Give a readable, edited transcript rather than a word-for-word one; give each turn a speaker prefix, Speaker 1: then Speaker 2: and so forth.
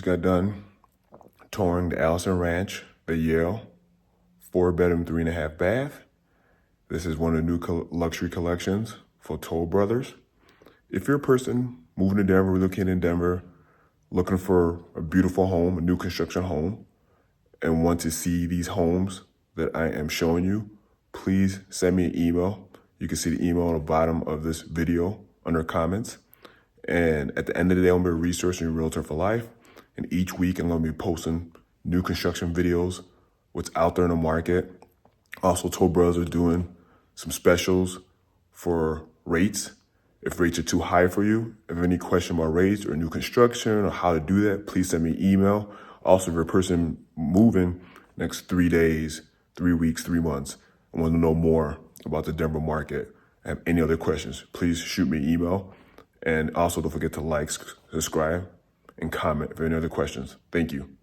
Speaker 1: just got done touring the Allison Ranch, the Yale, 4-bedroom, 3.5 bath. This is one of the new luxury collections for Toll Brothers. If you're a person moving to Denver, relocating in Denver, looking for a beautiful home, a new construction home, and want to see these homes that I am showing you, please send me an email. You can see the email on the bottom of this video under comments. And at the end of the day, I'm going to be researching your realtor for life. And each week, I'm going to be posting new construction videos, what's out there in the market. Also, Toll Brothers are doing some specials for rates. If rates are too high for you, if you have any question about rates or new construction or how to do that, please send me an email. Also, if you're a person moving next 3 days, 3 weeks, 3 months, I want to know more about the Denver market, have any other questions, please shoot me an email. And also don't forget to like, subscribe, and comment if you have any other questions. Thank you.